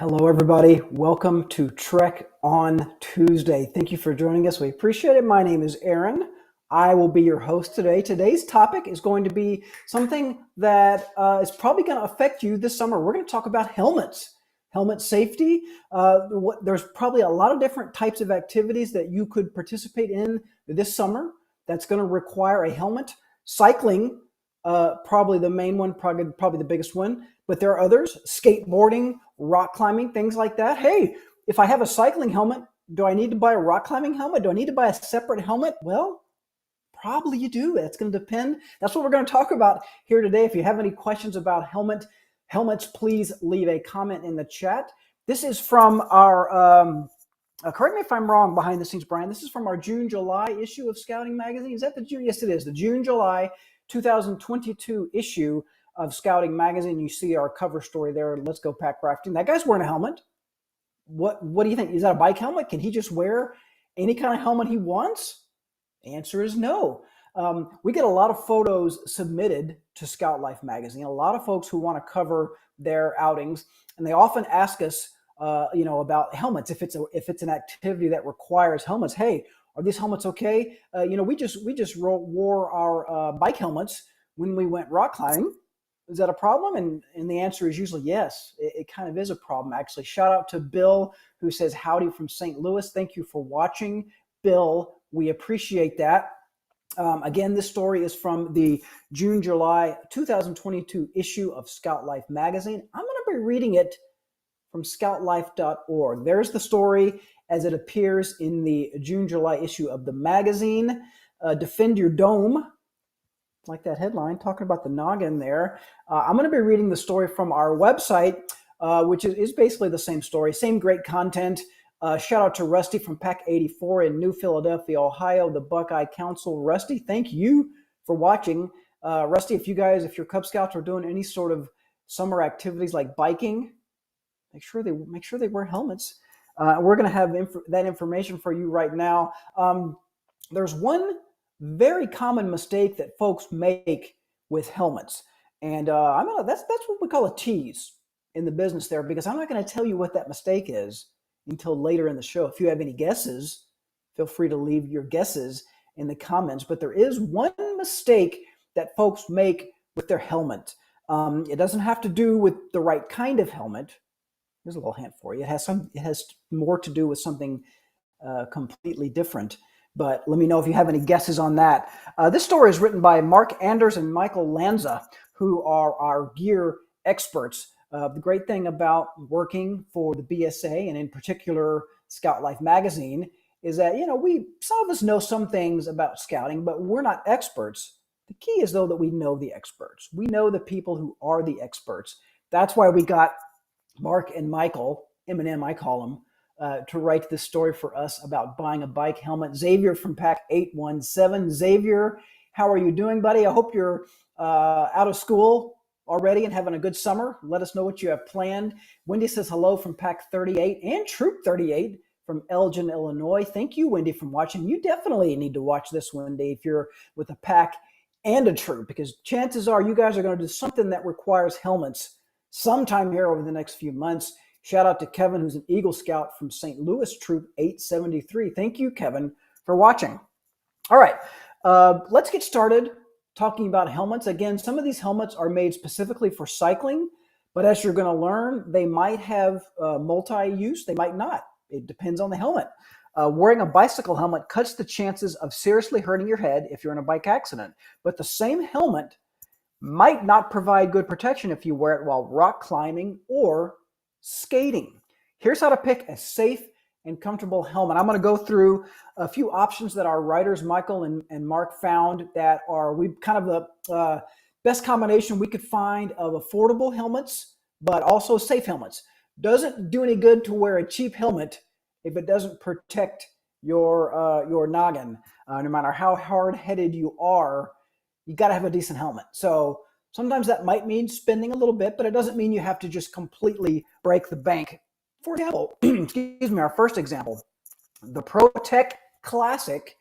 Hello, everybody. Welcome to Trek on Tuesday. Thank you for joining us. We appreciate it. My name is Aaron. I will be your host today. Today's topic is going to be something that is probably going to affect you this summer. We're going to talk about helmets, helmet safety. There's probably a lot of different types of activities that you could participate in this summer that's going to require a helmet. Cycling, probably the main one, probably the biggest one. But there are others: skateboarding, rock climbing, things like that. Hey, if I have a cycling helmet, do I need to buy a rock climbing helmet? Do I need to buy a separate helmet? Well, probably you do. It's going to depend. That's what we're going to talk about here today. If you have any questions about helmets, please leave a comment in the chat. This is from our, correct me if I'm wrong behind the scenes, Brian. This is from our June-July issue of Scouting Magazine. Is that the June? Yes, it is. The June-July 2022 issue of Scouting Magazine. You see our cover story there. Let's go pack rafting. That guy's wearing a helmet. What do you think? Is that a bike helmet? Can he just wear any kind of helmet he wants? The answer is no. We get a lot of photos submitted to Scout Life Magazine. A lot of folks who want to cover their outings, and they often ask us, about helmets. If it's an activity that requires helmets, hey, are these helmets okay? We just wore our bike helmets when we went rock climbing. Is that a problem? And the answer is usually yes. It kind of is a problem, actually. Shout out to Bill, who says howdy from St. Louis. Thank you for watching, Bill. We appreciate that. Again, this story is from the June-July 2022 issue of Scout Life Magazine. I'm going to be reading it from scoutlife.org. There's the story as it appears in the June-July issue of the magazine. Defend your dome. Like that headline, talking about the noggin there. I'm going to be reading the story from our website, which is basically the same story, same great content. Shout out to Rusty from Pack 84 in New Philadelphia, Ohio, the Buckeye Council. Rusty, thank you for watching. Rusty, if your Cub Scouts are doing any sort of summer activities like biking, make sure they wear helmets. We're going to have that information for you right now. There's one very common mistake that folks make with helmets, and that's what we call a tease in the business there, because I'm not going to tell you what that mistake is until later in the show. If you have any guesses, feel free to leave your guesses in the comments. But there is one mistake that folks make with their helmet. It doesn't have to do with the right kind of helmet. Here's a little hint for you. It has more to do with something completely different. But let me know if you have any guesses on that. This story is written by Mark Anders and Michael Lanza, who are our gear experts. The great thing about working for the BSA, and in particular Scout Life Magazine, is that some of us know some things about scouting, but we're not experts. The key is, though, that we know the experts. We know the people who are the experts. That's why we got Mark and Michael, M&M I call them, to write this story for us about buying a bike helmet. Xavier from Pack 817. Xavier, how are you doing, buddy? I hope you're out of school already and having a good summer. Let us know what you have planned. Wendy says hello from Pack 38 and Troop 38 from Elgin, Illinois. Thank you, Wendy, for watching. You definitely need to watch this, Wendy, if you're with a pack and a troop, because chances are you guys are going to do something that requires helmets sometime here over the next few months. Shout out to Kevin, who's an Eagle Scout from St. Louis, Troop 873. Thank you, Kevin, for watching. All right, let's get started talking about helmets. Again, some of these helmets are made specifically for cycling, but as you're going to learn, they might have multi-use. They might not. It depends on the helmet. Wearing a bicycle helmet cuts the chances of seriously hurting your head if you're in a bike accident, but the same helmet might not provide good protection if you wear it while rock climbing or skating. Here's how to pick a safe and comfortable helmet. I'm going to go through a few options that our writers, Michael and Mark, found that are kind of the best combination we could find of affordable helmets, but also safe helmets. Doesn't do any good to wear a cheap helmet if it doesn't protect your noggin. No matter how hard-headed you are, you got to have a decent helmet. So sometimes that might mean spending a little bit, but it doesn't mean you have to just completely break the bank. For example, excuse me, our first example, the ProTech Classic,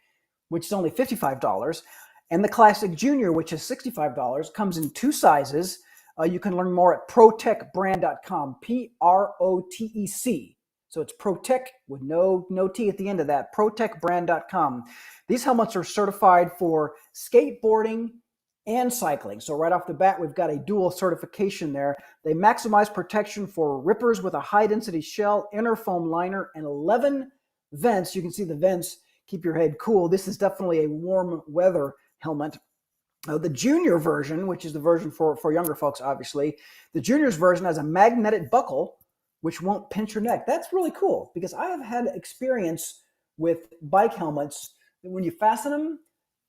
which is only $55, and the Classic Junior, which is $65, comes in two sizes. You can learn more at protecbrand.com, Protec. So it's Protec with no T at the end of that, protecbrand.com. These helmets are certified for skateboarding and cycling. So right off the bat, we've got a dual certification there. They maximize protection for rippers with a high-density shell, inner foam liner, and 11 vents. You can see the vents keep your head cool. This is definitely a warm weather helmet. The junior version, which is the version for younger folks, obviously, the junior's version has a magnetic buckle which won't pinch your neck. That's really cool because I have had experience with bike helmets that when you fasten them,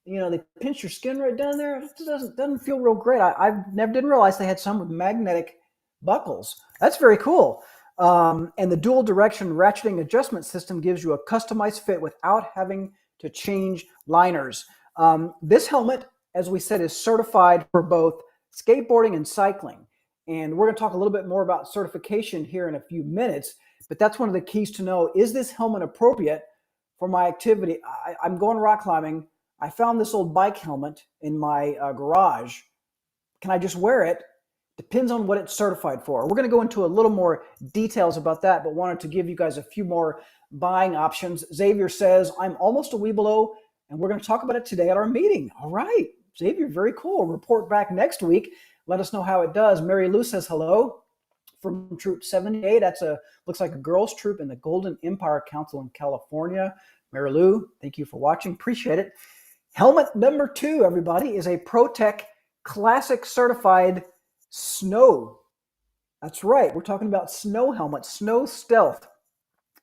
they pinch your skin right down there. It doesn't feel real great. I never didn't realize they had some with magnetic buckles. That's very cool. And the dual direction ratcheting adjustment system gives you a customized fit without having to change liners. This helmet, as we said, is certified for both skateboarding and cycling. And we're going to talk a little bit more about certification here in a few minutes, but that's one of the keys to know. Is this helmet appropriate for my activity? I'm going rock climbing. I found this old bike helmet in my garage. Can I just wear it? Depends on what it's certified for. We're going to go into a little more details about that, but wanted to give you guys a few more buying options. Xavier says, I'm almost a Weebelo, and we're going to talk about it today at our meeting. All right, Xavier, very cool. Report back next week. Let us know how it does. Mary Lou says hello from Troop 78. Looks like a girls' troop in the Golden Empire Council in California. Mary Lou, thank you for watching. Appreciate it. Helmet number 2, everybody, is a Protec Classic Certified Snow. That's right. We're talking about snow helmet, Snow Stealth.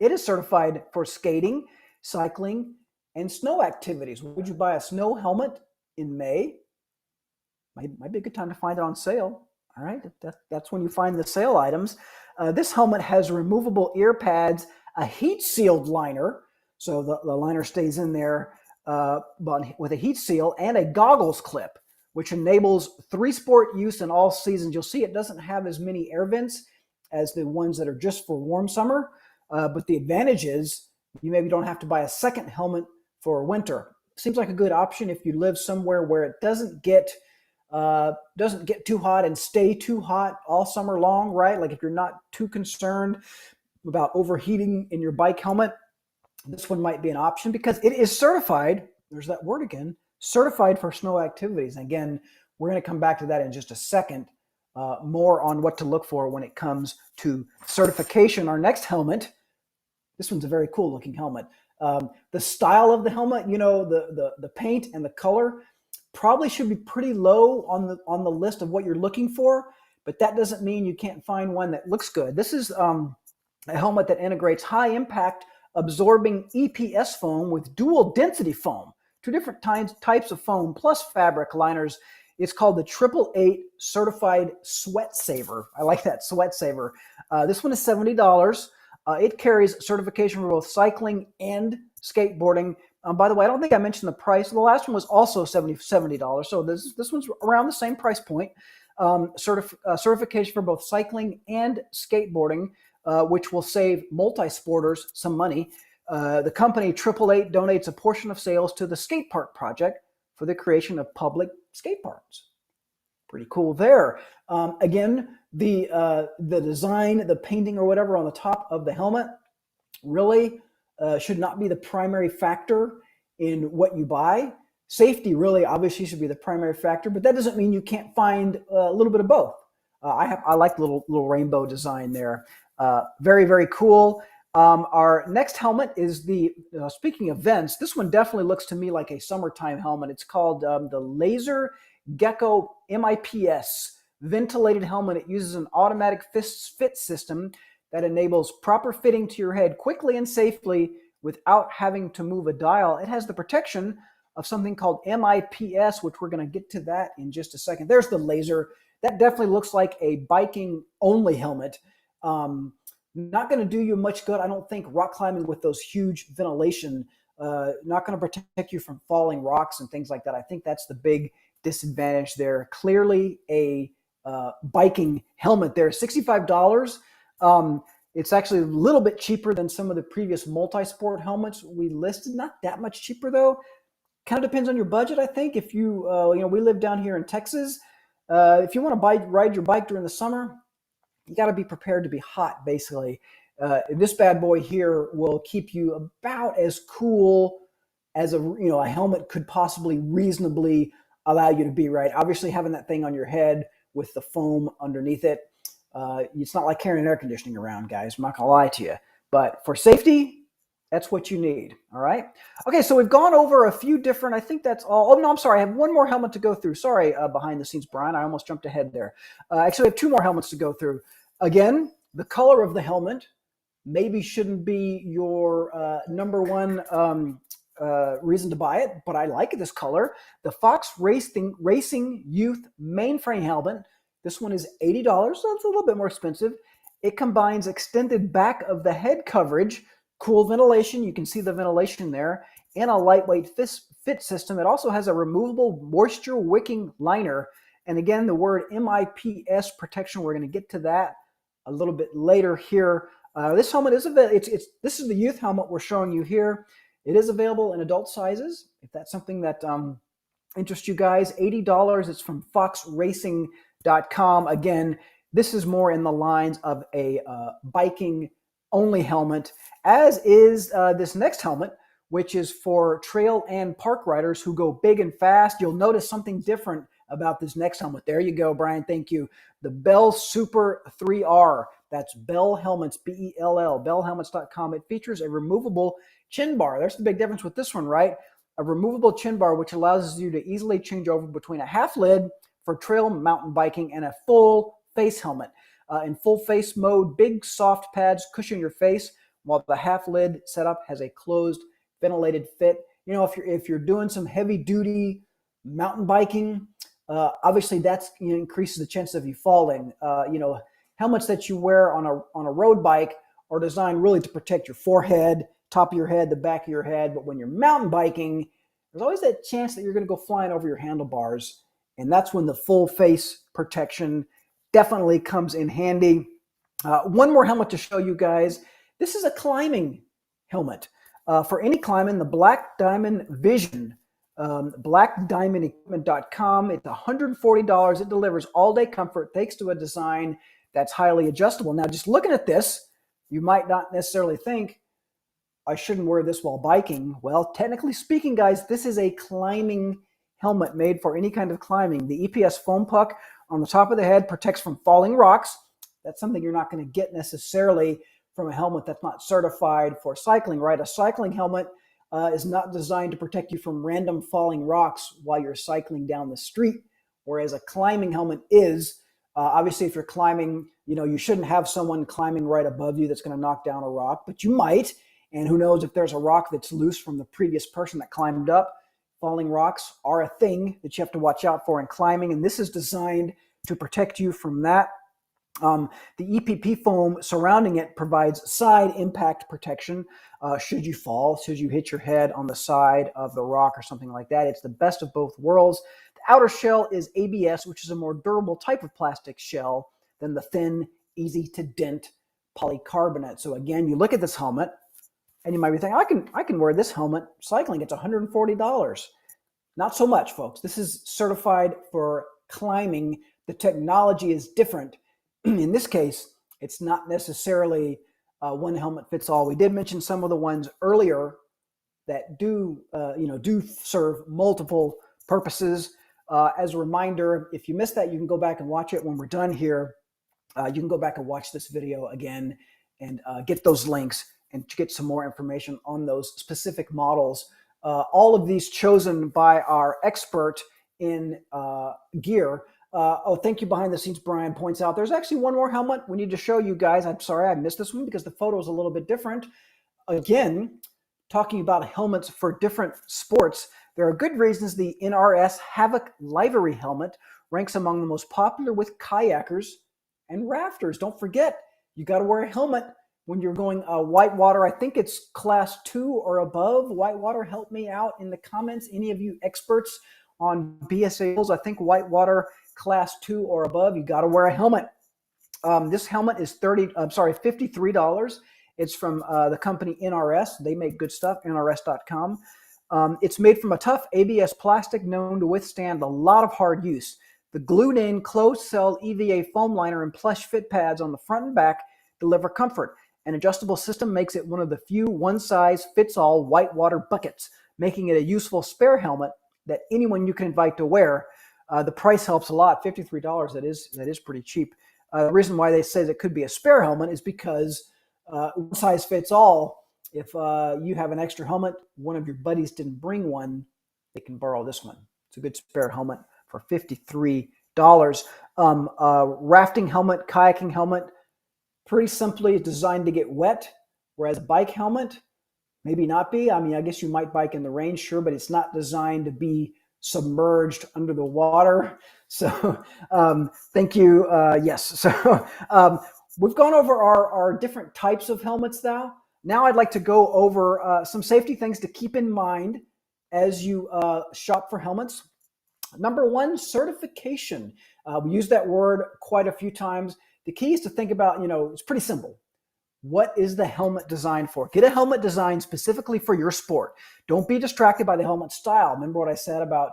It is certified for skating, cycling, and snow activities. Would you buy a snow helmet in May? Might be a good time to find it on sale. All right, that's when you find the sale items. This helmet has removable ear pads, a heat-sealed liner, so the liner stays in there but with a heat seal, and a goggles clip, which enables 3-sport use in all seasons. You'll see it doesn't have as many air vents as the ones that are just for warm summer, but the advantage is you maybe don't have to buy a second helmet for winter. Seems like a good option if you live somewhere where it doesn't get too hot and stay too hot all summer long, right? Like if you're not too concerned about overheating in your bike helmet, this one might be an option because it is certified. There's that word again, certified for snow activities. And again, we're going to come back to that in just a second, more on what to look for when it comes to certification. Our next helmet, this one's a very cool looking helmet. The style of the helmet, the paint and the color, probably should be pretty low on the list of what you're looking for, but that doesn't mean you can't find one that looks good. This is a helmet that integrates high impact absorbing EPS foam with dual density foam, 2 different types of foam plus fabric liners. It's called the 888 Certified Sweat Saver. I like that, Sweat Saver. This one is $70. It carries certification for both cycling and skateboarding. By the way, I don't think I mentioned the price. The last one was also $70. So this one's around the same price point. Certification for both cycling and skateboarding, which will save multi-sporters some money. The company 888 donates a portion of sales to the Skate Park Project for the creation of public skate parks. Pretty cool there. Again, the design, the painting or whatever on the top of the helmet really should not be the primary factor in what you buy. Safety really obviously should be the primary factor, but that doesn't mean you can't find a little bit of both. I like the little rainbow design there. Very, very cool. Our next helmet is speaking of vents, this one definitely looks to me like a summertime helmet. It's called the Laser Gecko MIPS ventilated helmet. It uses an automatic fit system that enables proper fitting to your head quickly and safely without having to move a dial. It has the protection of something called MIPS, which we're going to get to that in just a second. There's the laser. That definitely looks like a biking only helmet. Not going to do you much good, I don't think, rock climbing with those huge ventilation. Not going to protect you from falling rocks and things like that. I think that's the big disadvantage there. Clearly a biking helmet there, $65. It's actually a little bit cheaper than some of the previous multi-sport helmets we listed. Not that much cheaper though. Kind of depends on your budget, I think. If you, we live down here in Texas, If you want to ride your bike during the summer, you got to be prepared to be hot, basically. This bad boy here will keep you about as cool as a helmet could possibly reasonably allow you to be. Right? Obviously, having that thing on your head with the foam underneath it, it's not like carrying air conditioning around, guys. I'm not gonna lie to you. But for safety, that's what you need. All right. Okay, so we've gone over a few different. I think that's all. Oh no, I'm sorry. I have one more helmet to go through. Sorry, behind the scenes, Brian. I almost jumped ahead there. Actually, I have two more helmets to go through. Again, the color of the helmet maybe shouldn't be your number one reason to buy it, but I like this color. The Fox Racing Youth mainframe helmet. This one is $80, so it's a little bit more expensive. It combines extended back of the head coverage, cool ventilation. You can see the ventilation there, and a lightweight fit system. It also has a removable moisture wicking liner. And again, the word MIPS protection. We're going to get to that a little bit later here. This helmet is available. This is the youth helmet we're showing you here. It is available in adult sizes. If that's something that interests you guys, $80. It's from foxracing.com. Again, this is more in the lines of a biking only helmet, as is this next helmet, which is for trail and park riders who go big and fast. You'll notice something different about this next helmet. There you go, Brian. Thank you. The Bell Super 3R. That's Bell Helmets, B-E-L-L, bellhelmets.com. It features a removable chin bar. There's the big difference with this one, right? A removable chin bar, which allows you to easily change over between a half lid for trail mountain biking and a full face helmet. In full face mode, big soft pads cushion your face, while the half lid setup has a closed ventilated fit. You know, if you're doing some heavy duty mountain biking, obviously that's increases the chance of you falling. Helmets that you wear on a road bike are designed really to protect your forehead, top of your head, the back of your head. But when you're mountain biking, there's always that chance that you're going to go flying over your handlebars, and that's when the full face protection definitely comes in handy. One more helmet to show you guys. This is a climbing helmet. For any climbing, the Black Diamond Vision, blackdiamondequipment.com. It's $140. It delivers all-day comfort thanks to a design that's highly adjustable. Now, just looking at this, you might not necessarily think, I shouldn't wear this while biking. Well, technically speaking, guys, this is a climbing helmet made for any kind of climbing. The EPS foam puck on the top of the head protects from falling rocks. That's something you're not going to get necessarily from a helmet that's not certified for cycling, right? A cycling helmet is not designed to protect you from random falling rocks while you're cycling down the street, whereas a climbing helmet is. Obviously, if you're climbing, you shouldn't have someone climbing right above you that's going to knock down a rock, but you might. And who knows if there's a rock that's loose from the previous person that climbed up. Falling rocks are a thing that you have to watch out for in climbing, and this is designed to protect you from that. The EPP foam surrounding it provides side impact protection. Should you fall, should you hit your head on the side of the rock or something like that, it's the best of both worlds. The outer shell is ABS, which is a more durable type of plastic shell than the thin, easy to dent polycarbonate. So again, you look at this helmet, and you might be thinking, I can wear this helmet cycling. It's $140. Not so much, folks. This is certified for climbing. The technology is different. In this case, it's not necessarily one helmet fits all. We did mention some of the ones earlier that do serve multiple purposes. As a reminder, if you missed that, you can go back and watch it when we're done here. You can go back and watch this video again and get those links and to get some more information on those specific models. All of these chosen by our expert in gear. Thank you. Behind the scenes, Brian points out there's actually one more helmet we need to show you guys. I'm sorry I missed this one because the photo is a little bit different. Again, talking about helmets for different sports, there are good reasons the NRS Havoc Livery helmet ranks among the most popular with kayakers and rafters. Don't forget, you got to wear a helmet when you're going whitewater. I think it's class 2 or above. Whitewater, help me out in the comments. Any of you experts on BSAs? I think whitewater class 2 or above, you got to wear a helmet. This helmet is $53. It's from the company NRS. They make good stuff, nrs.com. It's made from a tough ABS plastic known to withstand a lot of hard use. The glued-in closed-cell EVA foam liner and plush fit pads on the front and back deliver comfort. An adjustable system makes it one of the few one-size-fits-all whitewater buckets, making it a useful spare helmet that anyone you can invite to wear. The price helps a lot, $53. That is pretty cheap. The reason why they say it could be a spare helmet is because one size fits all. If you have an extra helmet, one of your buddies didn't bring one, they can borrow this one. It's a good spare helmet for $53. Rafting helmet, kayaking helmet, pretty simply designed to get wet, whereas a bike helmet, maybe not be. I mean, I guess you might bike in the rain, sure, but it's not designed to be submerged under the water. So thank you. Yes. So we've gone over our different types of helmets now. Now I'd like to go over some safety things to keep in mind as you shop for helmets. Number one, certification. We use that word quite a few times. The key is to think about, it's pretty simple. What is the helmet designed for? Get a helmet designed specifically for your sport. Don't be distracted by the helmet style. Remember what I said about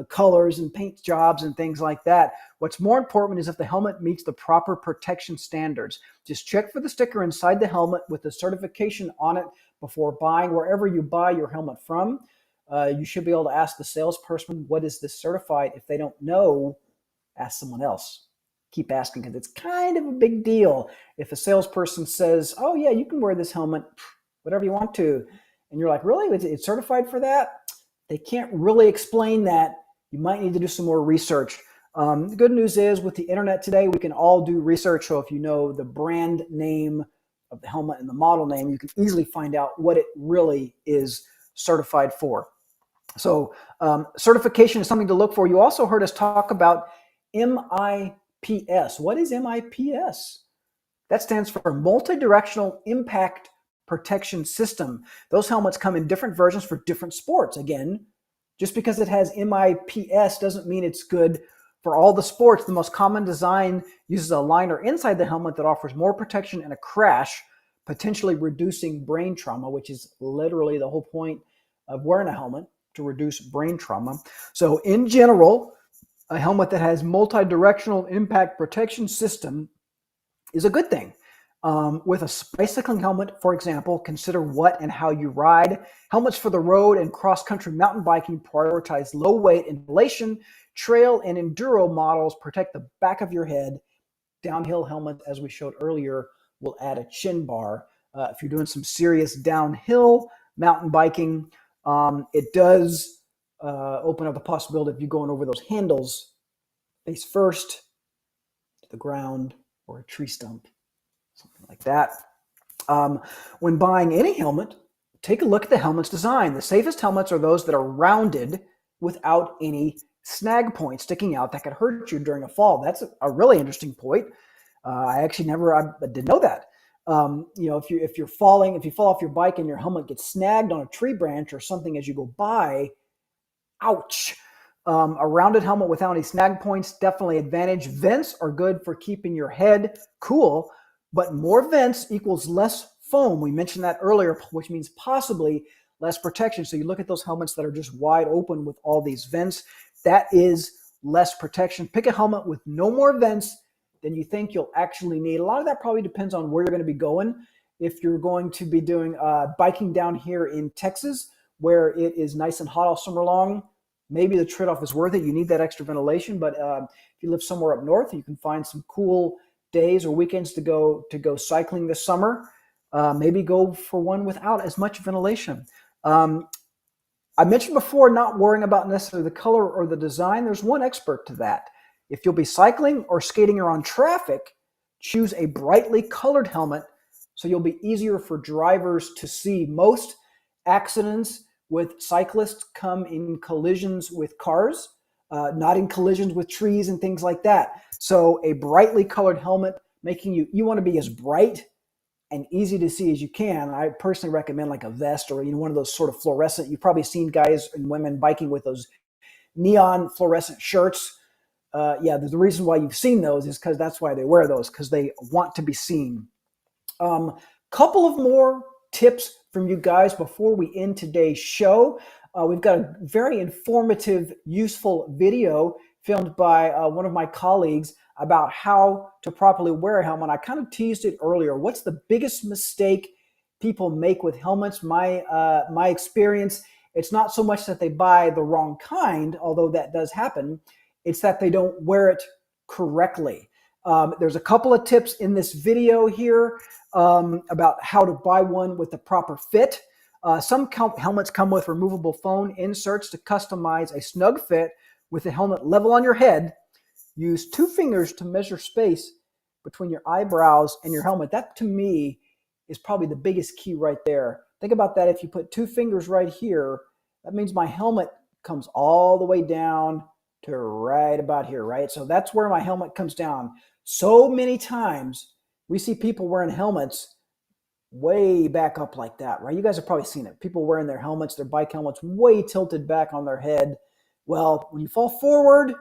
colors and paint jobs and things like that. What's more important is if the helmet meets the proper protection standards. Just check for the sticker inside the helmet with the certification on it before buying. Wherever you buy your helmet from, you should be able to ask the salesperson, what is this certified? If they don't know, ask someone else. Keep asking, because it's kind of a big deal if a salesperson says, oh yeah, you can wear this helmet whatever you want to, and you're like, really, it's certified for that? They can't really explain that. You might need to do some more research. The good news is with the internet today, we can all do research. So if you know the brand name of the helmet and the model name, you can easily find out what it really is certified for. So certification is something to look for. You also heard us talk about MIPS. What is MIPS? That stands for Multi-Directional Impact Protection System. Those helmets come in different versions for different sports. Again, just because it has MIPS doesn't mean it's good for all the sports. The most common design uses a liner inside the helmet that offers more protection in a crash, potentially reducing brain trauma, which is literally the whole point of wearing a helmet, to reduce brain trauma. So in general, a helmet that has multi-directional impact protection system is a good thing. With a bicycling helmet, for example, consider what and how you ride. Helmets for the road and cross-country mountain biking prioritize low-weight insulation. Trail and enduro models protect the back of your head. Downhill helmets, as we showed earlier, will add a chin bar. If you're doing some serious downhill mountain biking, it does open up the possibility of you going over those handles face first to the ground or a tree stump, something like that. When buying any helmet, take a look at the helmet's design. The safest helmets are those that are rounded without any snag points sticking out that could hurt you during a fall. That's a really interesting point. I didn't know that. If you fall off your bike and your helmet gets snagged on a tree branch or something as you go by, ouch. A rounded helmet without any snag points, definitely advantage. Vents are good for keeping your head cool, but more vents equals less foam. We mentioned that earlier, which means possibly less protection. So you look at those helmets that are just wide open with all these vents, that is less protection. Pick a helmet with no more vents than you think you'll actually need. A lot of that probably depends on where you're going to be going. If you're going to be doing biking down here in Texas, where it is nice and hot all summer long, maybe the trade-off is worth it. You need that extra ventilation. But if you live somewhere up north, you can find some cool days or weekends to go cycling this summer. Maybe go for one without as much ventilation. I mentioned before not worrying about necessarily the color or the design. There's one expert to that. If you'll be cycling or skating or on traffic, choose a brightly colored helmet so you'll be easier for drivers to see. Most accidents with cyclists come in collisions with cars, not in collisions with trees and things like that. So a brightly colored helmet, making you want to be as bright and easy to see as you can. I personally recommend like a vest or one of those sort of fluorescent. You've probably seen guys and women biking with those neon fluorescent shirts. The reason why you've seen those is because that's why they wear those, because they want to be seen. Couple of more tips from you guys before we end today's show. We've got a very informative, useful video filmed by one of my colleagues about how to properly wear a helmet. I kind of teased it earlier. What's the biggest mistake people make with helmets? My experience, it's not so much that they buy the wrong kind, although that does happen. It's that they don't wear it correctly. There's a couple of tips in this video here about how to buy one with the proper fit. Some helmets come with removable phone inserts to customize a snug fit with the helmet level on your head. Use 2 fingers to measure space between your eyebrows and your helmet. That, to me, is probably the biggest key right there. Think about that. If you put 2 fingers right here, that means my helmet comes all the way down to right about here, right? So that's where my helmet comes down. So many times we see people wearing helmets way back up like that, right? You guys have probably seen it. People wearing their helmets, their bike helmets, way tilted back on their head. Well, when you fall forward,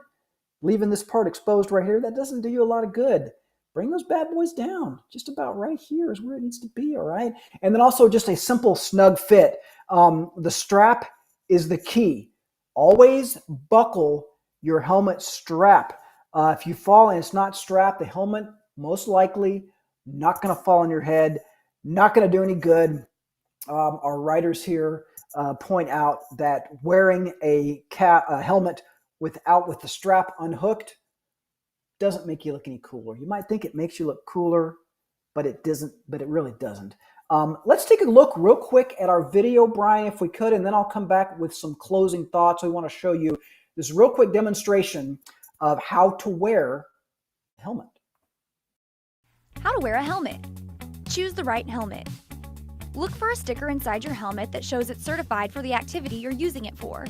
leaving this part exposed right here, that doesn't do you a lot of good. Bring those bad boys down. Just about right here is where it needs to be, all right? And then also just a simple snug fit. The strap is the key. Always buckle your helmet strap. If you fall and it's not strapped, the helmet most likely not going to fall on your head, not going to do any good. Our writers here point out that wearing a helmet with the strap unhooked doesn't make you look any cooler. You might think it makes you look cooler, but it doesn't. But it really doesn't. Let's take a look real quick at our video, Brian, if we could, and then I'll come back with some closing thoughts. We want to show you this real quick demonstration of how to wear a helmet. How to wear a helmet. Choose the right helmet. Look for a sticker inside your helmet that shows it's certified for the activity you're using it for.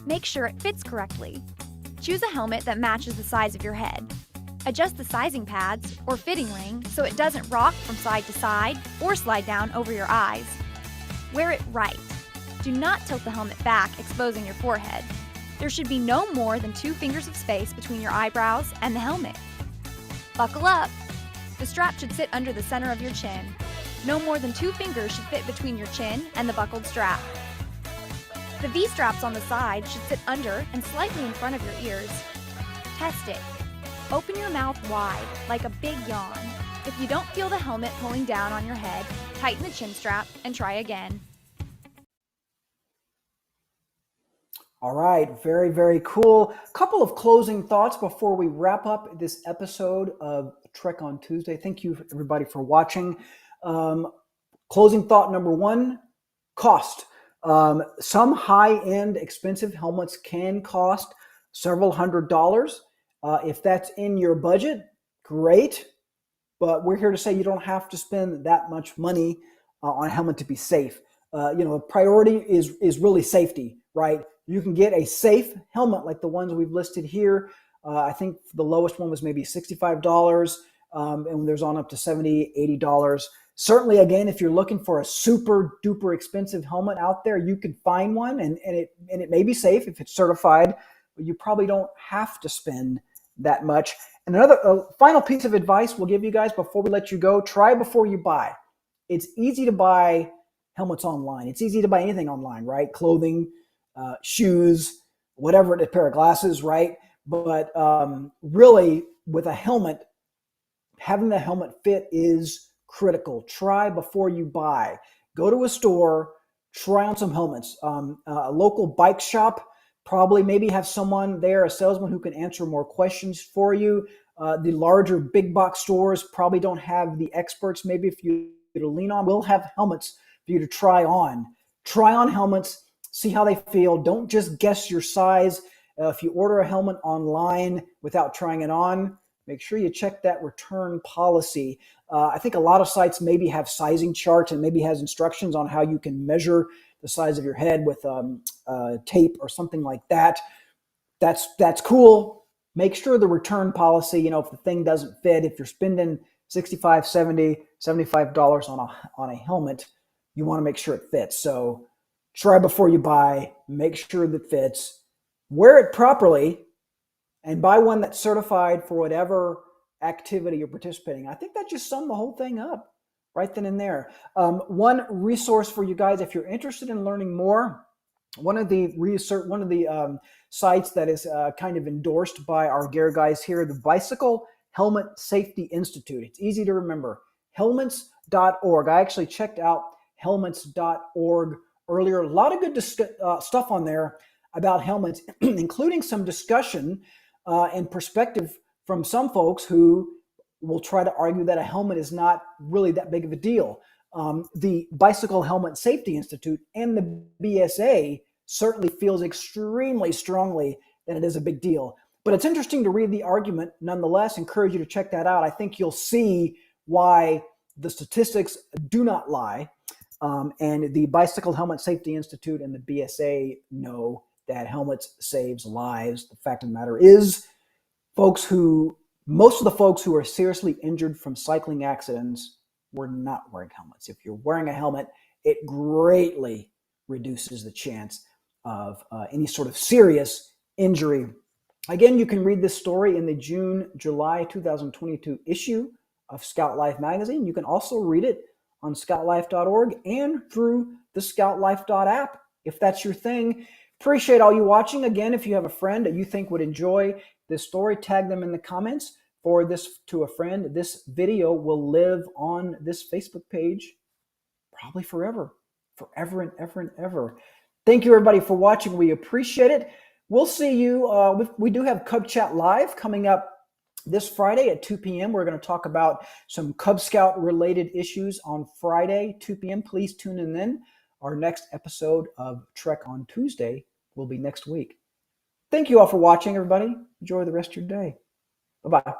Make sure it fits correctly. Choose a helmet that matches the size of your head. Adjust the sizing pads or fitting ring so it doesn't rock from side to side or slide down over your eyes. Wear it right. Do not tilt the helmet back, exposing your forehead. There should be no more than 2 fingers of space between your eyebrows and the helmet. Buckle up. The strap should sit under the center of your chin. No more than 2 fingers should fit between your chin and the buckled strap. The V-straps on the side should sit under and slightly in front of your ears. Test it. Open your mouth wide, like a big yawn. If you don't feel the helmet pulling down on your head, tighten the chin strap and try again. All right, very, very cool. A couple of closing thoughts before we wrap up this episode of Trek on Tuesday. Thank you, everybody, for watching. Closing thought number 1, cost. Some high-end expensive helmets can cost several $100s. If that's in your budget, great. But we're here to say you don't have to spend that much money on a helmet to be safe. Priority is really safety, right? You can get a safe helmet like the ones we've listed here. I think the lowest one was maybe $65, and there's on up to $70, $80. Certainly, again, if you're looking for a super duper expensive helmet out there, you can find one, and it may be safe if it's certified, but you probably don't have to spend that much. And another final piece of advice we'll give you guys before we let you go: try before you buy. It's easy to buy helmets online. It's easy to buy anything online, right? Clothing, shoes, whatever, a pair of glasses, right? But really, with a helmet, having the helmet fit is critical. Try before you buy. Go to a store, try on some helmets. A local bike shop probably maybe have someone there, a salesman who can answer more questions for you. The larger big box stores probably don't have the experts. Maybe if you to lean on, we'll have helmets for you to try on. Try on helmets, see how they feel. Don't just guess your size. If you order a helmet online without trying it on, make sure you check that return policy. I think a lot of sites maybe have sizing charts and maybe has instructions on how you can measure the size of your head with tape or something like that. That's cool. Make sure the return policy, if the thing doesn't fit, if you're spending $65, $70, $75 on a helmet, you want to make sure it fits. So try before you buy, make sure that fits, wear it properly, and buy one that's certified for whatever activity you're participating in. I think that just summed the whole thing up right then and there. One resource for you guys, if you're interested in learning more one of the sites that is kind of endorsed by our gear guys here, the Bicycle Helmet Safety Institute. It's easy to remember, helmets.org. I actually checked out helmets.org earlier. A lot of good stuff on there about helmets, including some discussion and perspective from some folks who will try to argue that a helmet is not really that big of a deal. The Bicycle Helmet Safety Institute and the BSA certainly feels extremely strongly that it is a big deal. But it's interesting to read the argument. Nonetheless, encourage you to check that out. I think you'll see why the statistics do not lie. And the Bicycle Helmet Safety Institute and the BSA know that helmets saves lives. The fact of the matter is, most of the folks who are seriously injured from cycling accidents were not wearing helmets. If you're wearing a helmet, it greatly reduces the chance of any sort of serious injury. Again, you can read this story in the July 2022 issue of Scout Life magazine. You can also read it on scoutlife.org and through the scoutlife.app if that's your thing. Appreciate all you watching. Again, if you have a friend that you think would enjoy this story, tag them in the comments. Forward this to a friend. This video will live on this Facebook page probably forever and ever and ever. Thank you, everybody, for watching. We appreciate it. We'll see you. We do have Cub Chat Live coming up this Friday at 2 p.m. We're going to talk about some Cub Scout-related issues on Friday, 2 p.m. Please tune in then. Our next episode of Trek on Tuesday will be next week. Thank you all for watching, everybody. Enjoy the rest of your day. Bye-bye.